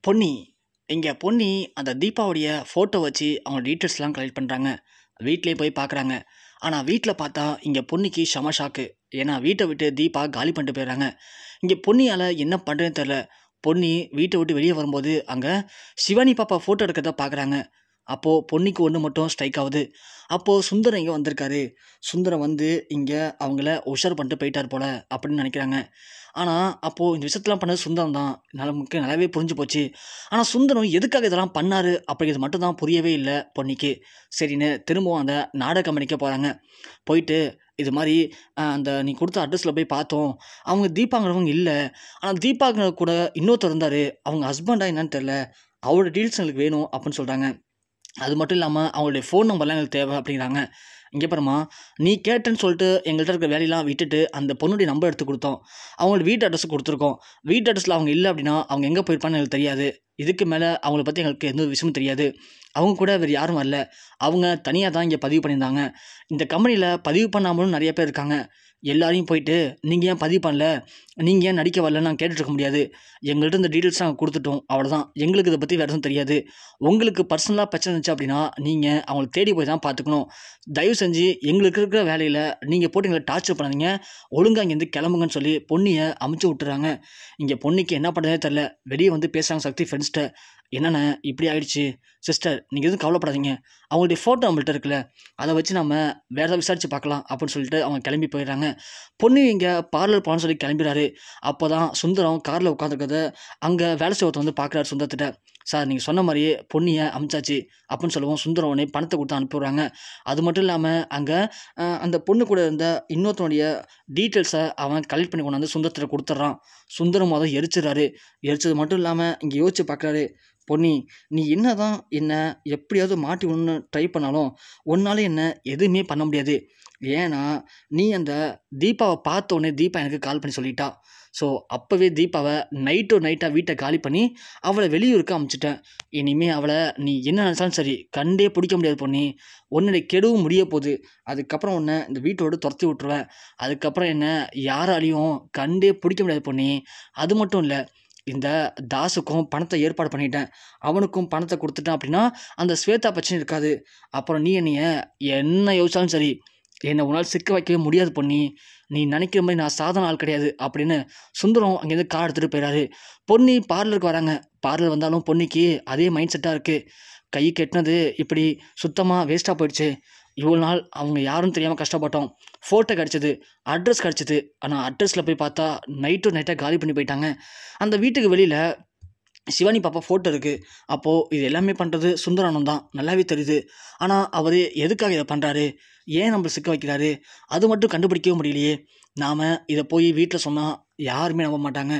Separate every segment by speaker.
Speaker 1: பொன்னி. இங்க பொன்னி அந்த தீபாவுடைய ஃபோட்டோ வச்சு அவங்க டீட்டெயில்ஸ்லாம் கலெக்ட் பண்ணுறாங்க. வீட்லயே போய் பார்க்குறாங்க. ஆனா வீட்ல பார்த்தா, இங்க பொன்னிக்கு செம ஷாக்கு. ஏன்னா வீட்ட விட்டு தீபா காலி பண்ணிட்டு போயிடுறாங்க. இங்க பொன்னியால என்ன பண்ணுறதுன்னு தெரியல. பொன்னி வீட்டை விட்டு வெளியே வரும்போது, அங்க சிவானி பாப்பா ஃபோட்டோ எடுக்கிறத பார்க்குறாங்க. அப்போ பொன்னிக்கு ஒன்று மட்டும் ஸ்ட்ரைக் ஆகுது. அப்போ சுந்தரம் இங்கே வந்திருக்காரு. சுந்தரம் வந்து இங்கே அவங்கள உஷார் பண்ணிட்டு போயிட்டார் போல அப்படின்னு நினைக்கிறாங்க. ஆனால் அப்போது இந்த விஷயத்தெல்லாம் பண்ணது சுந்தரம் தான். நமக்கு நல்லாவே புரிஞ்சு போச்சு. ஆனால் சுந்தரம் எதுக்காக இதெல்லாம் பண்ணாரு அப்படிங்கிறது மட்டும் தான் புரியவே இல்லை பொன்னிக்கு. சரின்னு திரும்பவும் அந்த நாடக கம்பெனிக்கே போகிறாங்க. போயிட்டு இது மாதிரி அந்த நீ கொடுத்த அட்ரஸில் போய் பார்த்தோம். அவங்க தீபாங்கிறவங்க இல்லை. ஆனால் தீபாங்கிற கூட இன்னொருத்தர் இருந்தார். அவங்க ஹஸ்பண்டா என்னன்னு தெரில. அவரோட டீல்ஸ் எங்களுக்கு வேணும் அப்படின்னு சொல்கிறாங்க. அது மட்டும் இல்லாமல் அவங்களுடைய ஃபோன் நம்பர்லாம் எங்களுக்கு தேவை அப்படிங்கிறாங்க. இங்கே பாரும்மா, நீ கேட்டேன்னு சொல்லிட்டு எங்கள்கிட்ட இருக்க வேலையெல்லாம் விட்டுட்டு அந்த பொண்ணுடைய நம்பர் எடுத்து கொடுத்தோம். அவங்களோட வீட்டு அட்ரஸ் கொடுத்துருக்கோம். வீட்டு அட்ரஸில் அவங்க இல்லை அப்படின்னா அவங்க எங்கே போயிருப்பான்னு எங்களுக்கு தெரியாது. இதுக்கு மேலே அவங்கள பற்றி எங்களுக்கு எந்த ஒரு விஷயமும் தெரியாது. அவங்க கூட வேறு யாரும் வரல. அவங்க தனியாக தான் இங்கே பதிவு பண்ணியிருந்தாங்க. இந்த கம்பெனியில் பதிவு பண்ணாமலும் நிறைய பேர் இருக்காங்க. எல்லாரையும் போயிட்டு நீங்கள் ஏன் பதிவு பண்ணல, நீங்கள் ஏன் நடிக்க வரலன்னு நாங்கள் கேட்டுட்ருக்க முடியாது. எங்கள்கிட்ட இந்த டீட்டெயில்ஸ் நாங்கள் கொடுத்துட்டோம், அவ்வளோதான். எங்களுக்கு இதை பற்றி வேறு எதுவும் தெரியாது. உங்களுக்கு பர்சனலாக பிரச்சனை இருந்துச்சு அப்படின்னா நீங்கள் அவங்கள தேடி போய் தான் பார்த்துக்கணும். தயவு செஞ்சு எங்களுக்கு இருக்கிற வேலையில் நீங்கள் போட்டு எங்களை டார்ச்சர் பண்ணாதீங்க. ஒழுங்காக இங்கேருந்து கிளம்புங்கன்னு சொல்லி பொன்னியை அமுச்சு விட்டுறாங்க. இங்கே பொன்னிக்கு என்ன பண்ணுறதே தெரில. வெளியே வந்து பேசுகிறாங்க சக்தி ஃப்ரெண்ட்ஸ்கிட்ட. என்னென்ன இப்படி ஆயிடுச்சு சிஸ்டர், நீங்கள் எதுவும் கவலைப்படாதீங்க. அவங்களுடைய ஃபோட்டோ நம்மள்ட்ட இருக்குல்ல, அதை வச்சு நம்ம வேறு ஏதாவது விசாரித்து பார்க்கலாம் அப்படின்னு சொல்லிட்டு அவங்க கிளம்பி போயிடுறாங்க. பொண்ணு இங்கே பார்லர் போகணும்னு சொல்லி கிளம்பிடுறாரு. அப்போ தான் சுந்தரம் காரில் உட்காந்துருக்கிறத அங்கே வேலை செய்வத்தை வந்து பார்க்குறாரு சுந்தரத்திட்ட. சார், நீங்கள் சொன்ன மாதிரியே பொன்னியை அமிச்சாச்சு அப்படின்னு சொல்லுவோம். சுந்தரம் உடனே பணத்தை கொடுத்து அனுப்பிவிடுறாங்க. அது மட்டும் இல்லாமல் அங்கே அந்த பொண்ணு கூட இருந்த இன்னொருத்தனுடைய டீட்டெயில்ஸை அவன் கலெக்ட் பண்ணி கொண்டு வந்து சுந்தரத்திட்ட கொடுத்துட்றான். சுந்தரம் அதை எரிச்சிடறாரு. எரிச்சது மட்டும் இல்லாமல் இங்கே யோசிச்சு பார்க்குறாரு. பொன்னி, நீ என்ன தான் என்ன எப்படியாவது மாட்டி ஒன்று ட்ரை பண்ணாலும் உன்னால என்ன எதுவுமே பண்ண முடியாது. ஏன்னா நீ அந்த தீபாவை பார்த்த உடனே தீபா எனக்கு கால் பண்ணி சொல்லிட்டா. ஸோ அப்போவே தீபாவை நைட்டாக வீட்டை காலி பண்ணி அவளை வெளியூருக்கு அமுச்சிட்டேன். இனிமேல் அவளை நீ என்ன நினச்சாலும் சரி கண்டே பிடிக்க முடியாது பொன்னி. உன்னுடைய கெடுவும் முடிய போகுது. அதுக்கப்புறம் உன்னை இந்த வீட்டோடு துரத்தி விட்டுருவேன். அதுக்கப்புறம் என்ன யாராலையும் கண்டே பிடிக்க முடியாது பொன்னி. அது மட்டும் இல்லை, இந்த தாஸுக்கும் பணத்தை ஏற்பாடு பண்ணிட்டேன். அவனுக்கும் பணத்தை கொடுத்துட்டேன் அப்படின்னா அந்த ஸ்வேதா பிரச்சனை இருக்காது. அப்புறம் நீ என்ன யோசிச்சாலும் சரி என்னை உன்னால் சிக்க வைக்கவே முடியாது பொன்னி. நீ நினைக்கிற மாதிரி நான் சாதாரண ஆள் கிடையாது அப்படின்னு சுந்தரம் அங்கேருந்து கார் எடுத்துகிட்டு போயிடாரு. பொன்னி பார்லருக்கு வராங்க. பார்லர் வந்தாலும் பொன்னிக்கு அதே மைண்ட் செட்டாக இருக்குது. கை கெட்டினது இப்படி சுத்தமாக வேஸ்ட்டாக போயிடுச்சு. இவ்வளோ நாள் அவங்க யாரும் தெரியாமல் கஷ்டப்பட்டோம். ஃபோட்டோ கிடச்சிது, அட்ரஸ் கிடச்சிது. ஆனால் அட்ரஸில் போய் பார்த்தா நைட்டாக காலி பண்ணி போயிட்டாங்க. அந்த வீட்டுக்கு வெளியில் சிவானி பாப்பா ஃபோட்டோ இருக்குது. அப்போது இது எல்லாமே பண்ணுறது சுந்தரானந்த் தான், நல்லாவே தெரியுது. ஆனால் அவர் எதுக்காக இதை பண்ணுறாரு, ஏன் நம்மளை சிக்க வைக்கிறாரு, அது மட்டும் கண்டுபிடிக்கவே முடியலையே. நாம் இதை போய் வீட்டில் சொன்னால் யாருமே நம்ப மாட்டாங்க.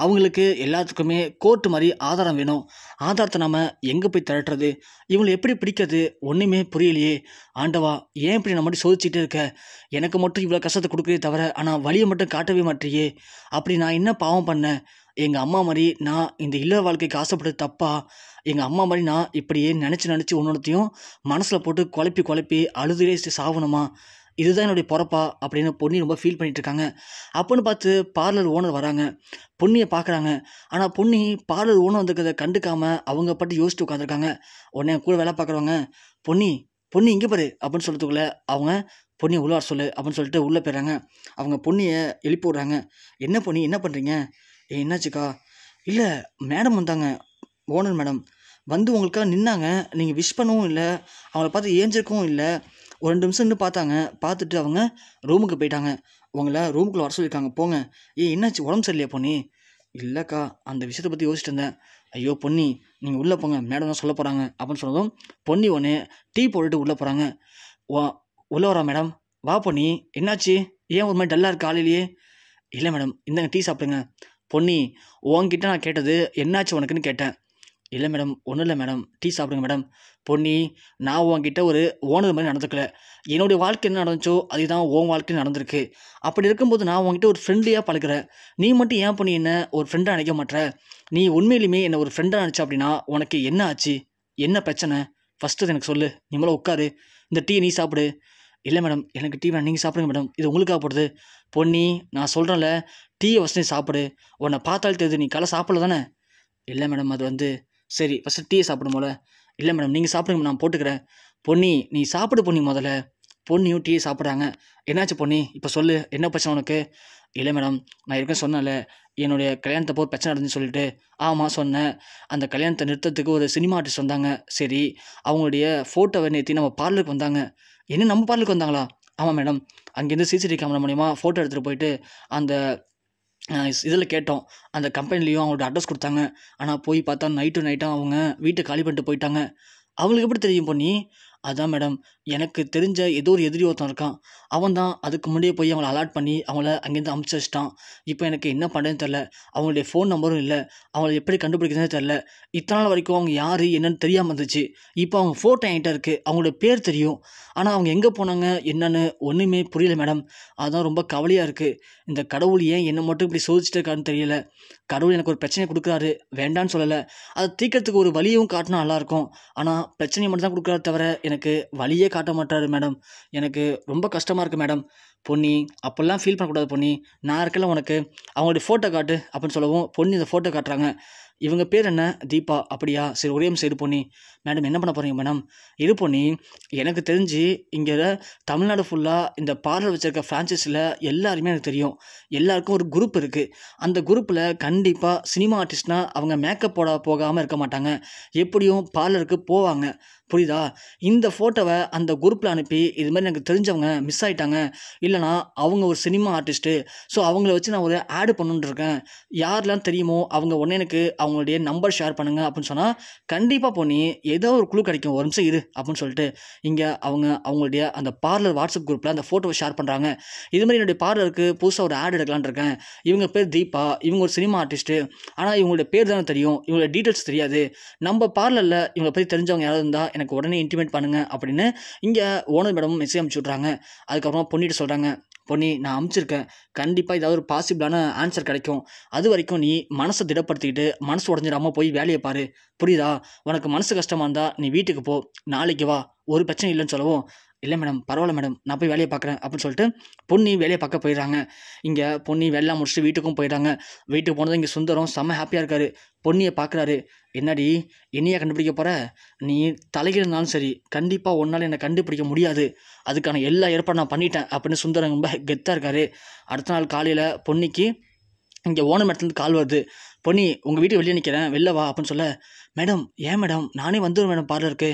Speaker 1: அவங்களுக்கு எல்லாத்துக்குமே கோர்ட்டு மாதிரி ஆதாரம் வேணும். ஆதாரத்தை நாம் எங்கே போய் திரட்டுறது, இவங்களை எப்படி பிடிக்கிறது, ஒன்றுமே புரியலையே. ஆண்டவா, ஏன் இப்படி நம்ம மட்டும் சோதிச்சுட்டே இருக்க, எனக்கு மட்டும் இவ்வளோ கஷ்டத்தை கொடுக்குறே தவிர ஆனால் வழியை மட்டும் காட்டவே மாட்டேறியே. அப்படி நான் என்ன பாவம் பண்ணேன்? எங்கள் அம்மா மாதிரி நான் இந்த இல்லற வாழ்க்கைக்கு ஆசைப்பட்டது தப்பா? எங்கள் அம்மா மாதிரி நான் இப்படியே நினச்சி ஒன்றொன்றையும் மனசில் போட்டு குழப்பி அழுதுலே சாவணுமா? இதுதான் என்னுடைய பொறப்பா அப்படின்னு பொன்னி ரொம்ப ஃபீல் பண்ணிகிட்ருக்காங்க. அப்போன்னு பார்த்து பார்லர் ஓனர் வராங்க. பொன்னியை பார்க்குறாங்க. ஆனால் பொன்னி பார்லர் ஓனர் வந்துருக்கிறத கண்டுக்காமல் அவங்க பாட்டு யோசிச்சுட்டு உட்காந்துருக்காங்க. உடனே கூட வேலை பார்க்குறவங்க, பொன்னி பொன்னி இங்கே பாரு அப்படின்னு சொல்கிறதுக்குள்ளே அவங்க பொன்னியை உள்ளார சொல்லு அப்படின்னு சொல்லிட்டு உள்ளே போயிடுறாங்க. அவங்க பொன்னியை எழுப்பி விட்றாங்க. என்ன பொன்னி, என்ன பண்ணுறீங்க? என்னாச்சுக்கா? இல்லை, மேடம் வந்தாங்க, ஓனர் மேடம் வந்து உங்களுக்காக நின்னாங்க. நீங்கள் விஷ் பண்ணவும் இல்லை, அவங்கள பார்த்து ஏஞ்சிருக்கவும் இல்லை. ஒரு 2 நிமிஷம் நின்று பார்த்தாங்க. பார்த்துட்டு அவங்க ரூமுக்கு போயிட்டாங்க. உங்களை ரூமுக்குள்ளே வர சொல்லியிருக்காங்க, போங்க. என்னாச்சு, உடம்பு சரியில்லையா பொன்னி? இல்லைக்கா, அந்த விஷயத்தை பற்றி யோசிச்சுட்டு இருந்தேன். ஐயோ பொன்னி, நீங்கள் உள்ளே போங்க, மேடம் தான் சொல்ல போகிறாங்க அப்படின்னு சொன்னதும் பொன்னி ஒன்று டீ போட்டுட்டு உள்ளே போகிறாங்க. உள்ளே வரா மேடம். வா பொன்னி, என்னாச்சு, ஏன் ஒரு மாதிரி டல்லாக இருக்கு காலையிலேயே? இல்லை மேடம், இந்தாங்க டீ சாப்பிடுங்க. பொன்னி, உங்ககிட்ட நான் கேட்டது என்னாச்சு உனக்குன்னு கேட்டேன். இல்லை மேடம், ஒன்றும் இல்லை மேடம், டீ சாப்பிடுங்க மேடம். பொன்னி, நான் உங்ககிட்ட ஒரு ஓனர் மாதிரி நடந்துக்கல. என்னுடைய வாழ்க்கை என்ன நடந்துச்சோ அதுதான் உன் வாழ்க்கையும் நடந்திருக்கு. அப்படி இருக்கும்போது நான் உங்ககிட்ட ஒரு ஃப்ரெண்ட்லியாக பழகிறேன். நீ மட்டும் ஏன் பொன்னி என்ன ஒரு ஃப்ரெண்டாக நினைக்க மாட்டேற? நீ உண்மையிலுமே என்னை ஒரு ஃப்ரெண்டாக நினச்ச அப்படின்னா உனக்கு என்ன ஆச்சு, என்ன பிரச்சனை, ஃபஸ்ட்டு எனக்கு சொல்லு. நீ மேலே உட்காரு, இந்த டீ நீ சாப்பிடு. இல்லை மேடம், எனக்கு டீ வேணாம், நீங்கள் சாப்பிடுங்க மேடம், இது உங்களுக்காக போடுது. பொன்னி, நான் சொல்கிறேன்ல, டீயை ஃபஸ்ட்டு நீ சாப்பிடு. உன்னை பார்த்தாலே தெரியுது நீ காலை சாப்பிடல தானே? இல்லை மேடம் அது வந்து சரி ஃபஸ்ட்டு டீயை சாப்பிடும் போல. இல்லை மேடம் நீங்கள் சாப்பிடுங்க நான் போட்டுக்கிறேன். பொன்னி நீ சாப்பிடு பொன்னி முதல்ல. பொன்னியும் டீயை சாப்பிட்றாங்க. என்னாச்சு பொன்னி இப்போ சொல்லு என்ன பிரச்சனை உனக்கு? இல்லை மேடம் நான் ஏற்கனவே சொன்னேன்ல என்னுடைய கல்யாணத்தப்போ ஒரு பிரச்சனை நடந்துன்னு சொல்லிட்டு. ஆமாம் சொன்னேன். அந்த கல்யாணத்தை நிறுத்தத்துக்கு ஒரு சினிமா ஆர்டிஸ்ட் வந்தாங்க. சரி அவங்களுடைய ஃபோட்டோவை நேற்றி நம்ம பார்லருக்கு வந்தாங்க. என்ன நம்ம பார்லருக்கு வந்தாங்களா? ஆமாம் மேடம். அங்கேருந்து சிசிடிவி கேமரா மூலிமா ஃபோட்டோ எடுத்துகிட்டு போயிட்டு அந்த இதில் கேட்டோம். அந்த கம்பெனிலேயும் அவங்களோட அட்ரஸ் கொடுத்தாங்க. ஆனால் போய் பார்த்தா நைட்டாக அவங்க வீட்டை காலி பண்ணிட்டு போயிட்டாங்க. அவங்களுக்கு எப்படி தெரியும் பொன்னி? அதான் மேடம் எனக்கு தெரிஞ்ச ஏதோ ஒரு எதிரி ஒருத்தன் இருக்கான். அவன் தான் அதுக்கு முன்னாடியே போய் அவங்கள அலாட் பண்ணி அவங்கள அங்கேருந்து அமுச்சு வச்சிட்டான். இப்போ எனக்கு என்ன பண்ணுறதுன்னு தெரில. அவங்களுடைய ஃபோன் நம்பரும் இல்லை. அவங்கள எப்படி கண்டுபிடிக்கிறதுனே தெரில. இத்தனை நாள் வரைக்கும் அவங்க யார் என்னன்னு தெரியாமல் இருந்துச்சு. இப்போ அவங்க ஃபோட்டோ என்கிட்ட இருக்குது. அவங்களோட பேர் தெரியும். ஆனால் அவங்க எங்கே போனாங்க என்னன்னு ஒன்றுமே புரியல மேடம். அதான் ரொம்ப கவலையாக இருக்குது. இந்த கடவுள் ஏன் என்னை மட்டும் இப்படி சோதிச்சுட்டு இருக்காருன்னு தெரியல. கடவுள் எனக்கு ஒரு பிரச்சனையை கொடுக்குறாரு. வேண்டான்னு சொல்லலை. அதை தீர்க்கறதுக்கு ஒரு வழியும் காட்டினா நல்லாயிருக்கும். ஆனால் பிரச்சனையை மட்டும் தான் கொடுக்குறாரு தவிர எனக்கு வழியே காட்ட மாட்டாரு மேடம். எனக்கு ரொம்ப கஷ்டமாக இருக்குது மேடம். பொன்னி அப்போல்லாம் ஃபீல் பண்ணக்கூடாது பொன்னி. நான் இருக்கல உனக்கு. அவங்களுடைய ஃபோட்டோ காட்டு அப்படின்னு சொல்லவும் பொன்னி இந்த ஃபோட்டோ காட்டுறாங்க. இவங்க பேர் என்ன? தீபா. அப்படியா சரி ஒரே நிமிஷம் இரு பொன்னி. மேடம் என்ன பண்ண போகிறீங்க மேடம்? இரு பொன்னி. எனக்கு தெரிஞ்சு இங்கே தமிழ்நாடு ஃபுல்லாக இந்த பார்லர் வச்சுருக்க ஃப்ரான்ச்சைஸில் எல்லாருமே எனக்கு தெரியும். எல்லாருக்கும் ஒரு குரூப் இருக்குது. அந்த குரூப்பில் கண்டிப்பாக சினிமா ஆர்டிஸ்ட்னால் அவங்க மேக்கப் போகாமல் இருக்க மாட்டாங்க. எப்படியும் பார்லருக்கு போவாங்க. புரியுதா? இந்த ஃபோட்டோவை அந்த குரூப்பில் அனுப்பி இது மாதிரி எனக்கு தெரிஞ்சவங்க மிஸ் ஆகிட்டாங்க. இல்லைனா அவங்க ஒரு சினிமா ஆர்டிஸ்ட்டு. ஸோ அவங்கள வச்சு நான் ஒரு ஆடு பண்ணணுன்னு இருக்கேன். யாரெல்லாம் தெரியுமோ அவங்க உடனே எனக்கு அவங்களுடைய நம்பர் ஷேர் பண்ணுங்கள் அப்படின்னு சொன்னால் கண்டிப்பாக பொன்னி ஏதோ ஒரு குழு கிடைக்கும். ஒரு நிமிஷம் இரு அப்படின்னு சொல்லிட்டு இங்கே அவங்களுடைய அந்த பார்லர் வாட்ஸ்அப் குரூப்பில் அந்த ஃபோட்டோவை ஷேர் பண்ணுறாங்க. இது மாதிரி என்னுடைய பார்லருக்கு புதுசாக ஒரு ஆடு எடுக்கலான்னு இருக்கேன். இவங்க பேர் தீபா. இவங்க ஒரு சினிமா ஆர்டிஸ்ட்டு. ஆனால் இவங்களுடைய பேர் தானே தெரியும். இவங்களோட டீட்டெயில்ஸ் தெரியாது. நம்ம பார்லரில் இவங்களை பற்றி தெரிஞ்சவங்க யாராவது இருந்தால் எனக்கு உடனே இன்டிமேட் பண்ணுங்கள் அப்படின்னு இங்கே ஓனர் மேடமும் மெசேஜ் அனுப்பிச்சி விட்றாங்க. அதுக்கப்புறம் பொன்னிட்டு சொல்கிறாங்க. பொன்னி நான் அனுப்பிச்சிருக்கேன். கண்டிப்பாக ஏதாவது ஒரு பாசிபிளான ஆன்சர் கிடைக்கும். அது வரைக்கும் நீ மனசை திடப்படுத்திக்கிட்டு மனசு உடஞ்சிடாமல் போய் வேலையை பாரு. புரியுதா? உனக்கு மனசு கஷ்டமாக இருந்தால் நீ வீட்டுக்கு போ. நாளைக்கு வா. ஒரு பிரச்சனை இல்லைன்னு சொல்லவும் இல்லை மேடம் பரவாயில்ல மேடம் நான் போய் வேலையை பார்க்குறேன் அப்படின்னு சொல்லிட்டு பொன்னி வேலையை பார்க்க போயிடுறாங்க. இங்கே பொன்னி வேலைலாம் முடிச்சுட்டு வீட்டுக்கும் போயிடுறாங்க. வீட்டுக்கு போனதும் இங்கே சுந்தரம் செம்ம ஹாப்பியாக இருக்காரு. பொன்னியை பார்க்குறாரு. என்னடி என்னையா கண்டுபிடிக்க போகிற? நீ தலைகீழ் இருந்தாலும் சரி கண்டிப்பாக ஒன்றால் என்னை கண்டுபிடிக்க முடியாது. அதுக்கான எல்லா ஏற்பாடும் நான் பண்ணிட்டேன் அப்படின்னு சுந்தரம் ரொம்ப கெத்தாக இருக்காரு. அடுத்த நாள் காலையில் பொன்னிக்கு இங்கே ஓனர் மேடத்துலேருந்து கால் வருது. பொன்னி உங்கள் வீட்டு வெளியே நிற்கிறேன் வெளில வா அப்படின்னு சொல்ல, மேடம் ஏன் மேடம் நானே வந்துடுவேன் மேடம் பார்லருக்கு.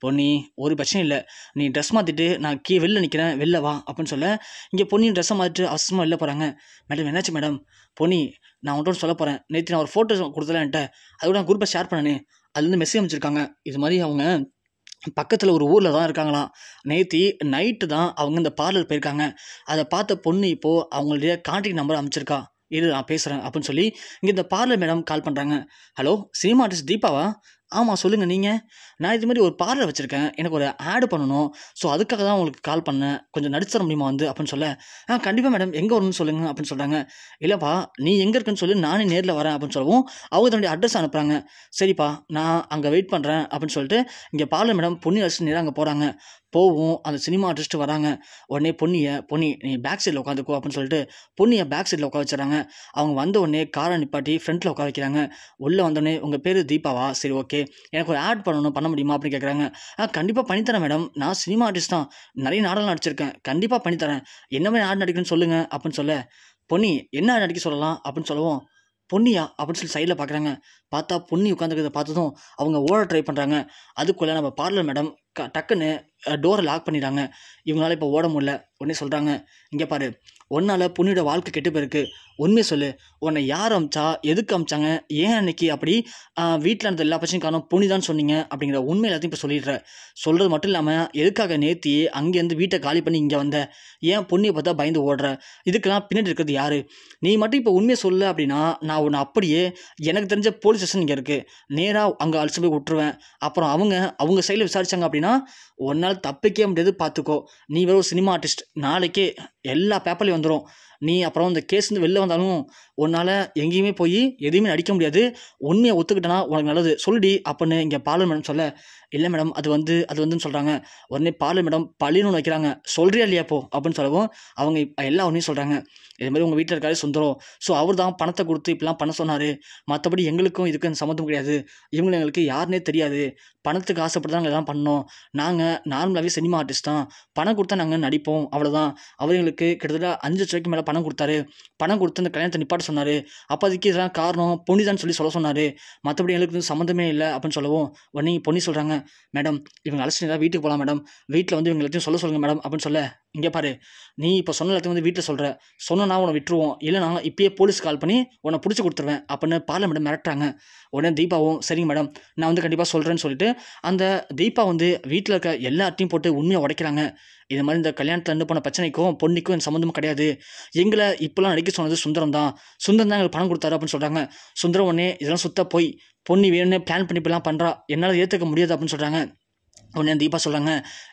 Speaker 1: பொன்னி ஒரு பிரச்சனையும் இல்லை. நீ ட்ரெஸ் மாற்றிட்டு நான் வெளில நிற்கிறேன் வெளில வா அப்படின்னு சொல்ல, இங்கே பொன்னி ட்ரெஸ்ஸை மாற்றிட்டு அவசரமாக வெளில போகிறாங்க. மேடம் என்னாச்சு மேடம்? பொன்னி நான் உன்கிட்ட சொல்ல போகிறேன். நேற்று நான் ஒரு ஃபோட்டோ கொடுத்தல என்கிட்ட. அதோட நான் குரூப்பை ஷேர் பண்ணனே. அதுலேருந்து மெசேஜ் அமைச்சிருக்காங்க. இது மாதிரி அவங்க பக்கத்தில் ஒரு ஊரில் தான் இருக்காங்களாம். நேற்று நைட்டு தான் அவங்க இந்த பார்லர் போயிருக்காங்க. அதை பார்த்த பொண்ணு இப்போது அவங்களுடைய கான்டாக்ட் நம்பர் அமைச்சிருக்கா. இரு நான் பேசுகிறேன் அப்படின்னு சொல்லி இங்கே இந்த பார்லர் மேடம் கால் பண்ணுறாங்க. ஹலோ சினிமா ஆர்டிஸ்ட் தீபாவா? ஆமாம் சொல்லுங்கள் நீங்கள். நான் இது மாதிரி ஒரு பார்லர் வச்சுருக்கேன். எனக்கு ஒரு ஆடு பண்ணணும். ஸோ அதுக்காக தான் உங்களுக்கு கால் பண்ணேன். கொஞ்சம் நடிச்சு தர முடியுமா வந்து அப்படின்னு சொல்ல, கண்டிப்பாக மேடம் எங்கே வரணும்னு சொல்லுங்கள் அப்படின்னு சொல்கிறாங்க. இல்லைப்பா நீ எங்கே இருக்குன்னு சொல்லி நானே நேரில் வரேன் அப்படின்னு சொல்லவும் அவங்க தன்னுடைய அட்ரஸ் அனுப்புகிறாங்க. சரிப்பா நான் அங்கே வெயிட் பண்ணுறேன் அப்படின்னு சொல்லிட்டு இங்கே பார்லர் மேடம் பொன்னி அடிச்சு நேராக அங்கே போகிறாங்க. போவும் அந்த சினிமா ஆர்டிஸ்ட்டு வராங்க. உடனே பொன்னி நீ பேக் சைடில் உட்காந்துக்கோ அப்படின்னு சொல்லிட்டு பொன்னியை பேக் சைடில் உட்கார வச்சுறாங்க. அவங்க வந்த உடனே காரை நிப்பாட்டி ஃப்ரண்ட்டில் உட்கார வைக்கிறாங்க. உள்ளே வந்தோடனே உங்கள் பேர் தீபாவா? சரி ஓகே எனக்கு ஒரு ஆட் பண்ண முடியுமா அப்படின்னு கேட்குறாங்க. கண்டிப்பாக பண்ணித்தரேன் மேடம். நான் சினிமா ஆர்டிஸ்ட் தான். நிறைய நாடகம் நடிச்சிருக்கேன். கண்டிப்பாக பண்ணித்தரேன். என்ன மாதிரி ஆட் நடிக்கணும்னு சொல்லுங்கள் அப்படின்னு சொல்ல, பொன்னி என்ன ஆட் நடிக்க சொல்லலாம் அப்படின்னு சொல்லவும், பொன்னியா அப்படின்னு சொல்லி சைடில் பார்க்குறாங்க. பார்த்தா பொன்னி உட்காந்துக்கிறத பார்த்ததும் அவங்க ஓட ட்ரை பண்ணுறாங்க. அதுக்குள்ளே நம்ம பார்லர் மேடம் டக்குன்னு டோரை லாக் பண்ணிடுறாங்க. இவங்களால இப்போ ஓட முடியல. உடனே சொல்கிறாங்க, இங்கே பாரு ஒன்றால் பொண்ணியோட வாழ்க்கை கெட்டு போயிருக்கு. உண்மையை சொல்லு. உன்னை யார் அமிச்சா? எதுக்கு அமிச்சாங்க? ஏன் அன்னைக்கு அப்படி வீட்டில் இருந்த எல்லா பிரச்சனையும் காரணம் பொன்னி தான் சொன்னீங்க அப்படிங்கிற உண்மை எல்லாத்தையும் இப்போ சொல்லிடுற. சொல்கிறது மட்டும் இல்லாமல் எதுக்காக நேத்தி அங்கேருந்து வீட்டை காலி பண்ணி இங்கே வந்த? ஏன் பொண்ணியை பார்த்தா பயந்து ஓடுற? இதுக்கெல்லாம் பின்னாடி இருக்கிறது யார்? நீ மட்டும் இப்போ உண்மையை சொல்லு அப்படின்னா நான் உன்னை அப்படியே எனக்கு தெரிஞ்ச போலீஸ் ஸ்டேஷன் இங்கே இருக்குது. நேராக அங்கே அழைச்சி போய் விட்டுருவேன். அப்புறம் அவங்க சைடில் விசாரித்தாங்க அப்படின்னா உன்னால் தப்பிக்க முடியாது பார்த்துக்கோ. நீ வேறு ஒரு சினிமா ஆர்டிஸ்ட். நாளைக்கே எல்லா பேப்பர்லையும் வந்துடும். நீ அப்புறம் இந்த கேஸ்லேருந்து வெளில வந்தாலும் உன்னால் எங்கேயுமே போய் எதையுமே நடிக்க முடியாது. உண்மையை ஒத்துக்கிட்டனா உனக்கு நல்லது சொல்லுடி அப்படின்னு இங்கே பார்லர் மேடம் சொல்ல, இல்லை மேடம் அது வந்துன்னு சொல்கிறாங்க. உடனே பார்லர் மேடம் பழின்னு ஒன்று வைக்கிறாங்க. சொல்கிறியா இல்லையா போ அப்படின்னு சொல்லவும் அவங்க எல்லா உடனே சொல்கிறாங்க, இது மாதிரி உங்கள் வீட்டில் இருக்காரு சுந்தரம், ஸோ அவர் தான் பணத்தை கொடுத்து இப்படிலாம் பண்ண சொன்னார். மற்றபடி எங்களுக்கும் இதுக்கும் சம்மந்தம் கிடையாது. இவங்க எங்களுக்கு யாருன்னே தெரியாது. பணத்துக்கு ஆசைப்பட்டு தான் இதெல்லாம் பண்ணோம். நாங்கள் நார்மலாகவே சினிமா ஆர்டிஸ்ட் தான். பணம் கொடுத்தா நாங்கள் நடிப்போம் அவ்வளோதான். அவர் எங்களுக்கு கிட்டத்தட்ட 5 லட்சம் மேலே பணம் கொடுத்தாரு. பணம் கொடுத்து அந்த கல்யாணத்தை நிப்பாட்ட சொன்னார். அப்போதைக்கு இதெல்லாம் காரணம் பொன்னிதான் சொல்ல சொன்னார். மற்றபடி எங்களுக்கு இது சம்மந்தமே இல்லை அப்படின்னு சொல்லவும் உடனே பொன்னி சொல்கிறாங்க, மேடம் இவங்க அழைச்சிட்டு வீட்டுக்கு போகலாம் மேடம். வீட்டில் வந்து இவங்க எல்லாத்தையும் சொல்ல சொல்லுங்கள் மேடம் அப்படின்னு சொல்ல, இங்கே பாரு நீ இப்போ சொன்ன எல்லாத்தையும் வந்து வீட்டில் சொல்கிற, சொன்னா உன்னை விட்டுருவோம், இல்லைனா இப்பயே போலீஸ் கால் பண்ணி உன்னை பிடிச்சி கொடுத்துருவேன் அப்படின்னு பார்லர் மேடம் மிரட்டுறாங்க. உடனே தீபாவும் சரிங்க மேடம் நான் வந்து கண்டிப்பாக சொல்கிறேன்னு சொல்லிட்டு அந்த தீபா வந்து வீட்டில் இருக்க எல்லாத்தையும் போட்டு உண்மையை உடைக்கிறாங்க. இது மாதிரி இந்த கல்யாணத்தில் நின்று போன பிரச்சனைக்கும் பொண்ணுக்கும் எனக்கு சம்மந்தமும் கிடையாது. எங்களை இப்போலாம் நடிக்க சொன்னது சுந்தரம் தான் எங்களுக்கு பணம் கொடுத்தாரு அப்படின்னு சொல்கிறாங்க. சுந்தரம் உடனே இதெல்லாம் சுத்த போய் பொண்ணு வேணும்னே பிளான் பண்ணி இப்படிலாம் பண்ணுறா, என்னால் ஏற்றுக்க முடியாது அப்படின்னு சொல்கிறாங்க. உடனே தீபா சொல்கிறாங்க,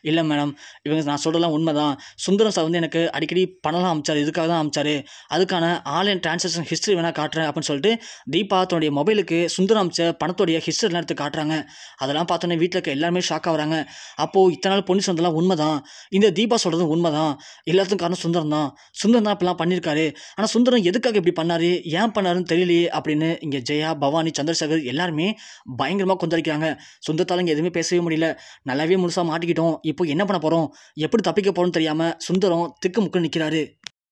Speaker 1: இல்லை மேடம் இவங்க நான் சொல்கிறதெல்லாம் உண்மை தான். சுந்தரம் சார் வந்து எனக்கு அடிக்கடி பணம்லாம் அமிச்சார், இதுக்காக தான் அமிச்சார். அதுக்கான ஆன்லைன் டிரான்சாக்ஷன் ஹிஸ்ட்ரி வேணால் காட்டுறேன் அப்படின்னு சொல்லிட்டு தீபா தன்னுடைய மொபைலுக்கு சுந்தரம் அமிச்ச பணத்தோடைய ஹிஸ்ட்ரிலாம் எடுத்து காட்டுறாங்க. அதெல்லாம் பார்த்தோன்னே வீட்டில் இருக்க எல்லாருமே ஷாக் ஆகுறாங்க. அப்போது இத்தனை நாள் பொண்ணு சொன்னதெல்லாம் உண்மை தான், இந்த தீபா சொல்கிறதும் உண்மை தான், எல்லாத்துக்கும் காரணம் சுந்தரம் தான் இப்படிலாம் பண்ணியிருக்காரு. ஆனால் சுந்தரம் எதுக்காக இப்படி பண்ணார், ஏன் பண்ணாருன்னு தெரியலையே அப்படின்னு இங்கே ஜெயா, பவானி, சந்திரசேகர் எல்லாருமே பயங்கரமாக கொந்தளிக்கிறாங்க. சுந்தரத்தால் இங்கே எதுவுமே பேசவே முடியல. நல்லாவே முழுசாக மாட்டிக்கிட்டோம். இப்போ என்ன பண்ண போகிறோம், எப்படி தப்பிக்க போகிறோம்னு தெரியாமல் சுந்தரம் திக்கு முக்கு நிற்கிறாரு.